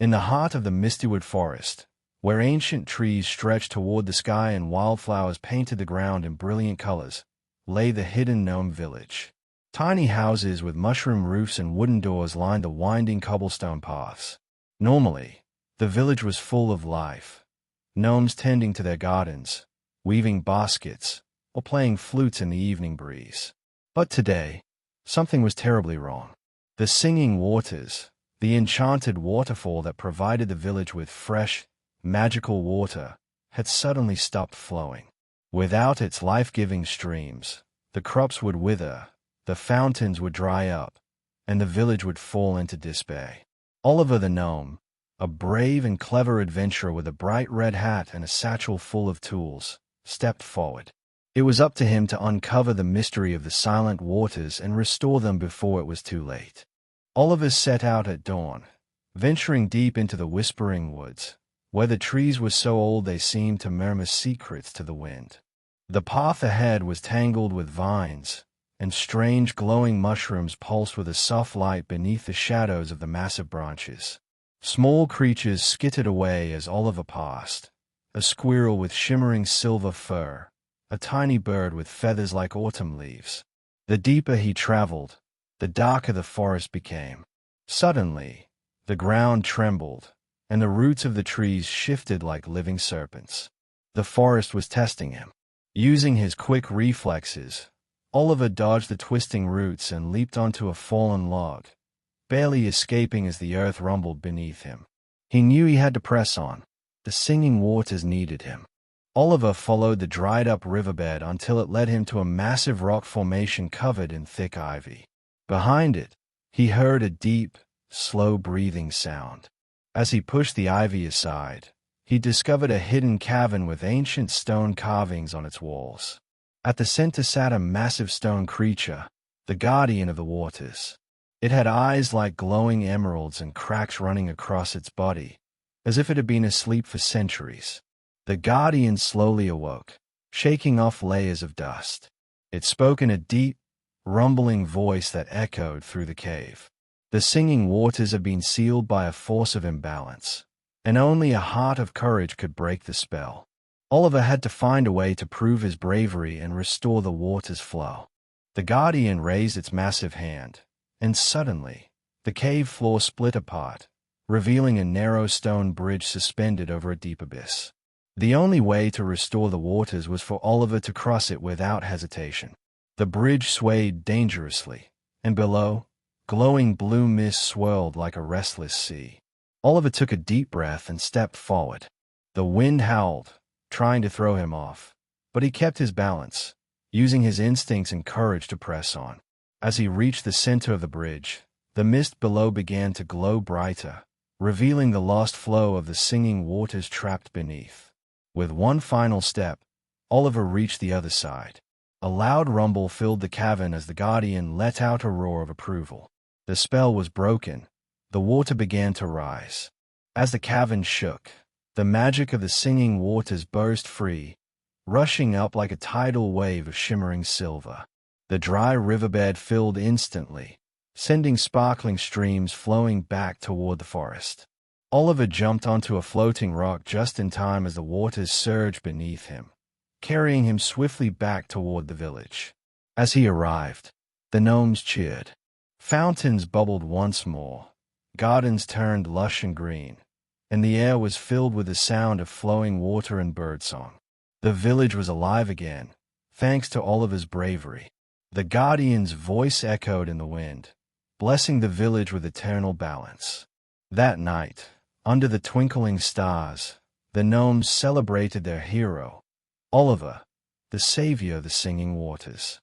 In the heart of the Mistywood forest, where ancient trees stretched toward the sky and wildflowers painted the ground in brilliant colors, lay the hidden gnome village. Tiny houses with mushroom roofs and wooden doors lined the winding cobblestone paths. Normally, the village was full of life. Gnomes tending to their gardens, weaving baskets, or playing flutes in the evening breeze. But today, something was terribly wrong. The singing waters, the enchanted waterfall that provided the village with fresh, magical water, had suddenly stopped flowing. Without its life-giving streams, the crops would wither, the fountains would dry up, and the village would fall into despair. Oliver the gnome, a brave and clever adventurer with a bright red hat and a satchel full of tools, stepped forward. It was up to him to uncover the mystery of the silent waters and restore them before it was too late. Oliver set out at dawn, venturing deep into the whispering woods, where the trees were so old they seemed to murmur secrets to the wind. The path ahead was tangled with vines, and strange glowing mushrooms pulsed with a soft light beneath the shadows of the massive branches. Small creatures skittered away as Oliver passed, a squirrel with shimmering silver fur, a tiny bird with feathers like autumn leaves. The deeper he traveled, the darker the forest became. Suddenly, the ground trembled, and the roots of the trees shifted like living serpents. The forest was testing him. Using his quick reflexes, Oliver dodged the twisting roots and leaped onto a fallen log, barely escaping as the earth rumbled beneath him. He knew he had to press on. The singing waters needed him. Oliver followed the dried-up riverbed until it led him to a massive rock formation covered in thick ivy. Behind it, he heard a deep, slow-breathing sound. As he pushed the ivy aside, he discovered a hidden cavern with ancient stone carvings on its walls. At the center sat a massive stone creature, the guardian of the waters. It had eyes like glowing emeralds and cracks running across its body, as if it had been asleep for centuries. The guardian slowly awoke, shaking off layers of dust. It spoke in a deep, rumbling voice that echoed through the cave. The singing waters had been sealed by a force of imbalance, and only a heart of courage could break the spell. Oliver had to find a way to prove his bravery and restore the water's flow. The guardian raised its massive hand, and suddenly, the cave floor split apart, revealing a narrow stone bridge suspended over a deep abyss. The only way to restore the waters was for Oliver to cross it without hesitation. The bridge swayed dangerously, and below, glowing blue mist swirled like a restless sea. Oliver took a deep breath and stepped forward. The wind howled, trying to throw him off, but he kept his balance, using his instincts and courage to press on. As he reached the center of the bridge, the mist below began to glow brighter, revealing the lost flow of the singing waters trapped beneath. With one final step, Oliver reached the other side. A loud rumble filled the cavern as the guardian let out a roar of approval. The spell was broken. The water began to rise. As the cavern shook, the magic of the singing waters burst free, rushing up like a tidal wave of shimmering silver. The dry riverbed filled instantly, sending sparkling streams flowing back toward the forest. Oliver jumped onto a floating rock just in time as the waters surged beneath him, carrying him swiftly back toward the village. As he arrived, the gnomes cheered. Fountains bubbled once more, gardens turned lush and green, and the air was filled with the sound of flowing water and birdsong. The village was alive again, thanks to Oliver's bravery. The guardian's voice echoed in the wind, blessing the village with eternal balance. That night, under the twinkling stars, the gnomes celebrated their hero, Oliver, the savior of the singing waters.